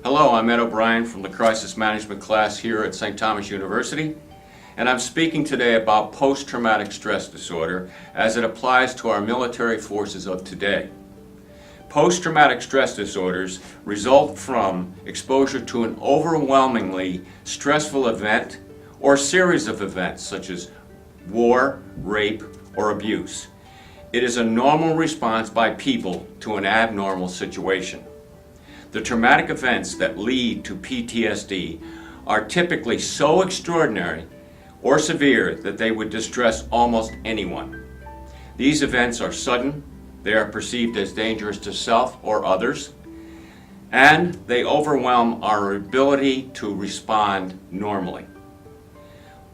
Hello, I'm Ed O'Brien from the Crisis Management class here at St. Thomas University, and I'm speaking today about post-traumatic stress disorder as it applies to our military forces of today. Post-traumatic stress disorders result from exposure to an overwhelmingly stressful event or series of events such as war, rape, or abuse. It is a normal response by people to an abnormal situation. The traumatic events that lead to PTSD are typically so extraordinary or severe that they would distress almost anyone. These events are sudden, they are perceived as dangerous to self or others, and they overwhelm our ability to respond normally.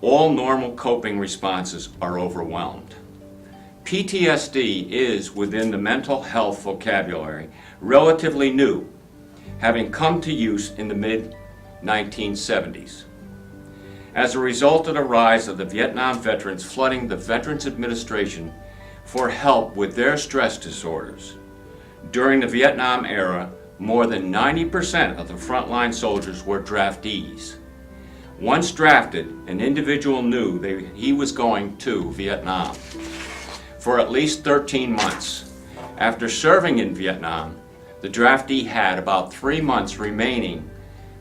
All normal coping responses are overwhelmed. PTSD is, within the mental health vocabulary, relatively new, having come to use in the mid-1970s. As a result of the rise of the Vietnam veterans flooding the Veterans Administration for help with their stress disorders, during the Vietnam era, more than 90% of the frontline soldiers were draftees. Once drafted, an individual knew he was going to Vietnam for at least 13 months. After serving in Vietnam, the draftee had about 3 months remaining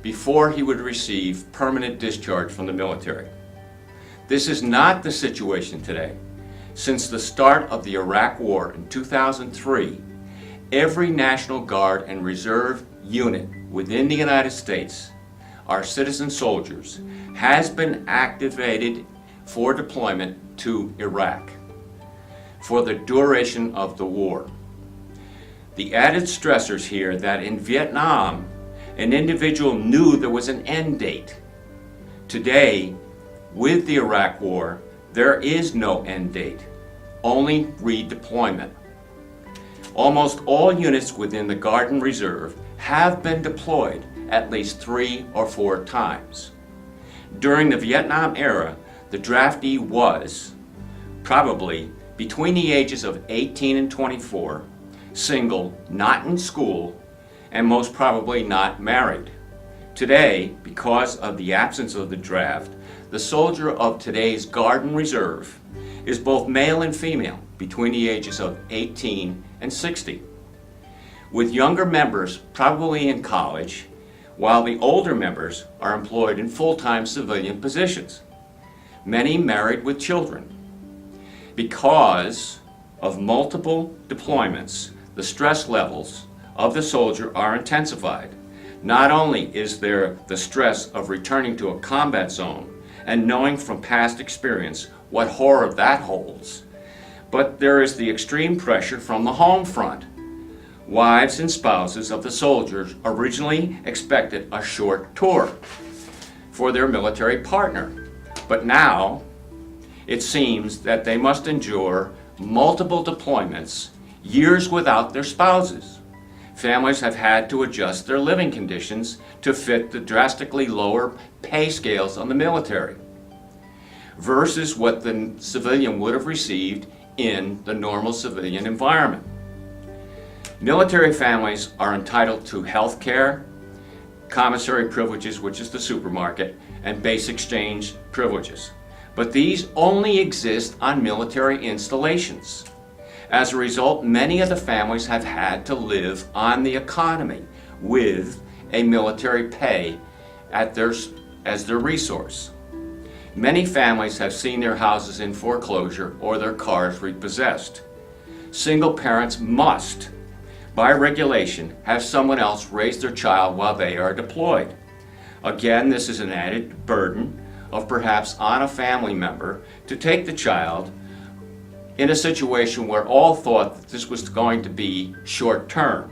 before he would receive permanent discharge from the military. This is not the situation today. Since the start of the Iraq War in 2003, every National Guard and Reserve unit within the United States, our citizen soldiers, has been activated for deployment to Iraq for the duration of the war. The added stressors here that in Vietnam, an individual knew there was an end date. Today, with the Iraq War, there is no end date, only redeployment. Almost all units within the Guard and Reserve have been deployed at least 3 or 4 times. During the Vietnam era, the draftee was probably between the ages of 18 and 24, single, not in school, and most probably not married. Today, because of the absence of the draft, the soldier of today's Guard and Reserve is both male and female, between the ages of 18 and 60, with younger members probably in college, while the older members are employed in full-time civilian positions, many married with children. Because of multiple deployments, the stress levels of the soldier are intensified. Not only is there the stress of returning to a combat zone and knowing from past experience what horror that holds, but there is the extreme pressure from the home front. Wives and spouses of the soldiers originally expected a short tour for their military partner, but now it seems that they must endure multiple deployments, years without their spouses. Families have had to adjust their living conditions to fit the drastically lower pay scales on the military versus what the civilian would have received in the normal civilian environment. Military families are entitled to health care, commissary privileges, which is the supermarket, and base exchange privileges. But these only exist on military installations. As a result, many of the families have had to live on the economy with a military pay as their resource. Many families have seen their houses in foreclosure or their cars repossessed. Single parents must, by regulation, have someone else raise their child while they are deployed. Again, this is an added burden of perhaps on a family member to take the child in a situation where all thought that this was going to be short term.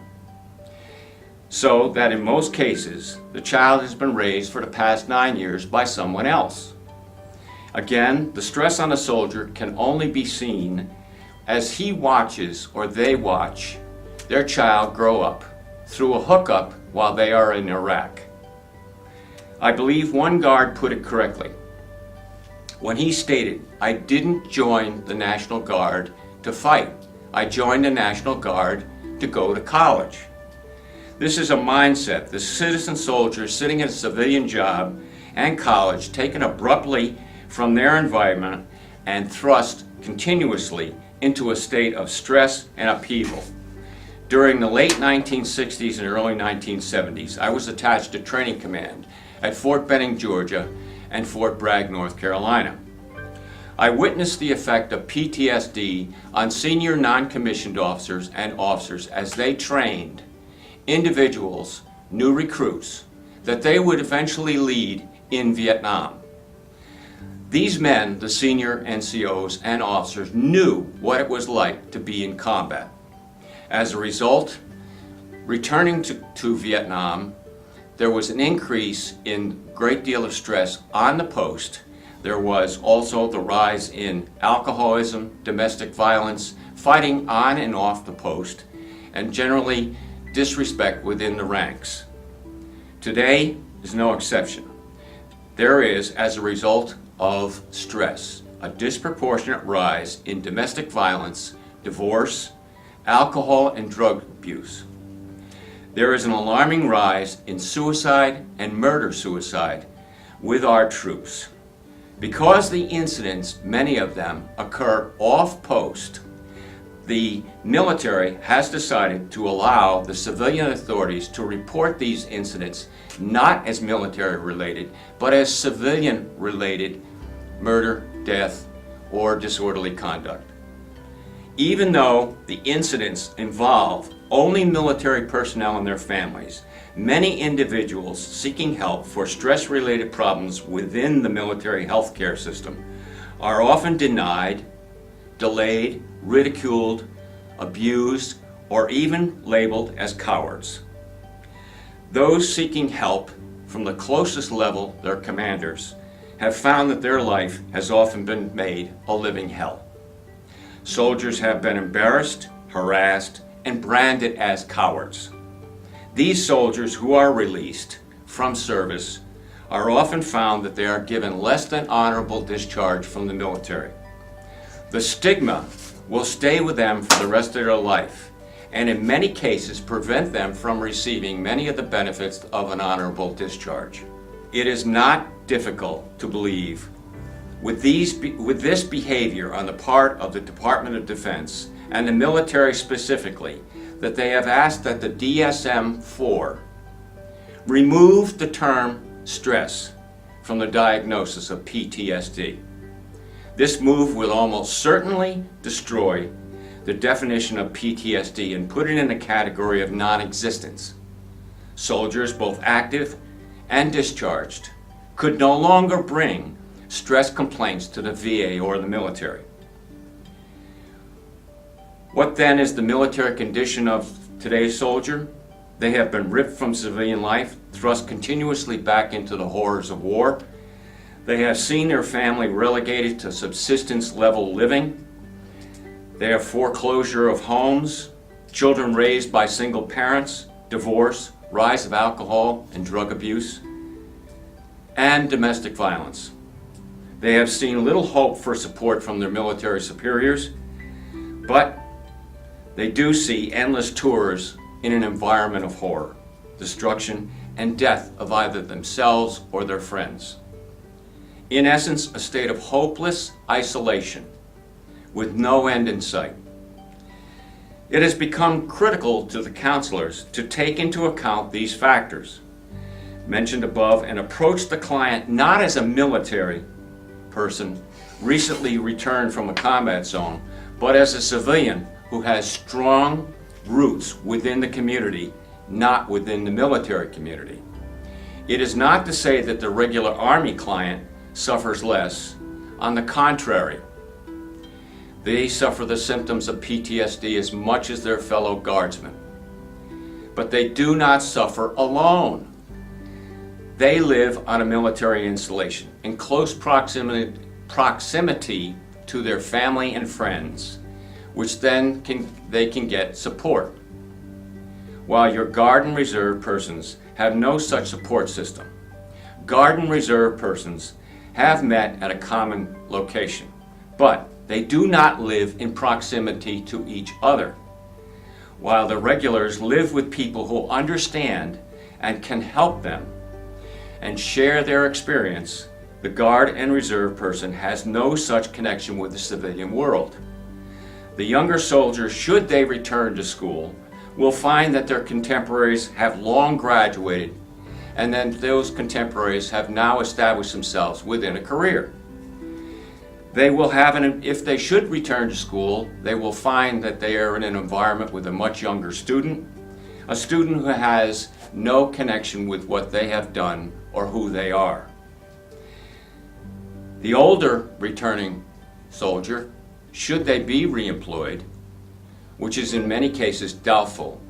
So that in most cases, the child has been raised for the past 9 years by someone else. Again, the stress on a soldier can only be seen as he watches or they watch their child grow up through a hookup while they are in Iraq. I believe one guard put it correctly when he stated, "I didn't join the National Guard to fight. I joined the National Guard to go to college." This is a mindset. The citizen soldier sitting in a civilian job and college taken abruptly from their environment and thrust continuously into a state of stress and upheaval. During the late 1960s and early 1970s, I was attached to Training Command at Fort Benning, Georgia, and Fort Bragg, North Carolina. I witnessed the effect of PTSD on senior non-commissioned officers and officers as they trained individuals, new recruits, that they would eventually lead in Vietnam. These men, the senior NCOs and officers, knew what it was like to be in combat. As a result, returning to Vietnam, there was an increase in great deal of stress on the post. There was also the rise in alcoholism, domestic violence, fighting on and off the post, and generally disrespect within the ranks. Today is no exception. There is, as a result of stress, a disproportionate rise in domestic violence, divorce, alcohol and drug abuse. There is an alarming rise in suicide and murder-suicide with our troops. Because the incidents, many of them, occur off-post, the military has decided to allow the civilian authorities to report these incidents not as military-related, but as civilian-related murder, death, or disorderly conduct. Even though the incidents involve only military personnel and their families, many individuals seeking help for stress-related problems within the military healthcare system are often denied, delayed, ridiculed, abused, or even labeled as cowards. Those seeking help from the closest level, their commanders, have found that their life has often been made a living hell. Soldiers have been embarrassed, harassed, and branded as cowards. These soldiers who are released from service are often found that they are given less than honorable discharge from the military. The stigma will stay with them for the rest of their life, and in many cases prevent them from receiving many of the benefits of an honorable discharge. It is not difficult to believe with this behavior on the part of the Department of Defense and the military specifically, that they have asked that the DSM-IV remove the term stress from the diagnosis of PTSD. This move will almost certainly destroy the definition of PTSD and put it in a category of non-existence. Soldiers, both active and discharged, could no longer bring stress complaints to the VA or the military. What then is the military condition of today's soldier? They have been ripped from civilian life, thrust continuously back into the horrors of war. They have seen their family relegated to subsistence level living. They have foreclosure of homes, children raised by single parents, divorce, rise of alcohol and drug abuse, and domestic violence. They have seen little hope for support from their military superiors, but they do see endless tours in an environment of horror, destruction, and death of either themselves or their friends. In essence, a state of hopeless isolation with no end in sight. It has become critical to the counselors to take into account these factors mentioned above and approach the client not as a military person recently returned from a combat zone, but as a civilian who has strong roots within the community, not within the military community. It is not to say that the regular Army client suffers less. On the contrary, they suffer the symptoms of PTSD as much as their fellow guardsmen. But they do not suffer alone. They live on a military installation in close proximity to their family and friends, which then they can get support. While your Guard and Reserve persons have no such support system. Guard and Reserve persons have met at a common location, but they do not live in proximity to each other. while the regulars live with people who understand and can help them and share their experience, the Guard and Reserve person has no such connection with the civilian world. The younger soldiers, should they return to school, will find that their contemporaries have long graduated, and then those contemporaries have now established themselves within a career. They will have, if they should return to school, they will find that they are in an environment with a much younger student, a student who has no connection with what they have done or who they are. The older returning soldier, should they be reemployed, which is in many cases doubtful,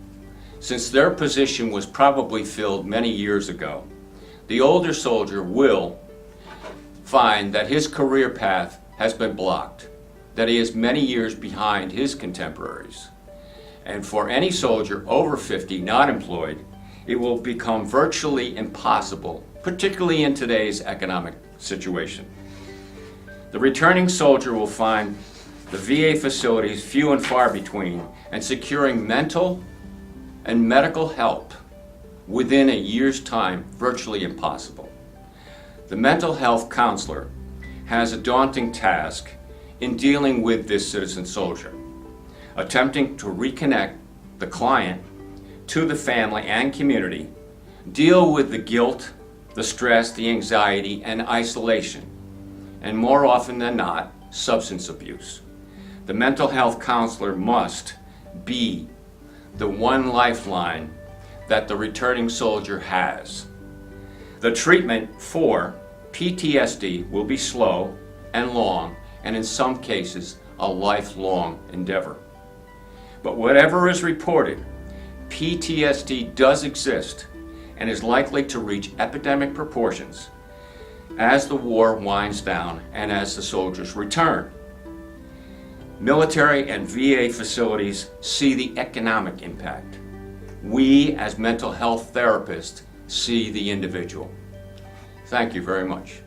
since their position was probably filled many years ago, the older soldier will find that his career path has been blocked, that he is many years behind his contemporaries. And for any soldier over 50 not employed, it will become virtually impossible, particularly in today's economic situation. The returning soldier will find the VA facilities few and far between, and securing mental and medical help within a year's time virtually impossible. The mental health counselor has a daunting task in dealing with this citizen soldier, attempting to reconnect the client to the family and community, deal with the guilt, the stress, the anxiety, and isolation, and more often than not, substance abuse. The mental health counselor must be the one lifeline that the returning soldier has. The treatment for PTSD will be slow and long, and in some cases, a lifelong endeavor. But whatever is reported, PTSD does exist and is likely to reach epidemic proportions as the war winds down and as the soldiers return. Military and VA facilities see the economic impact. We, as mental health therapists, see the individual. Thank you very much.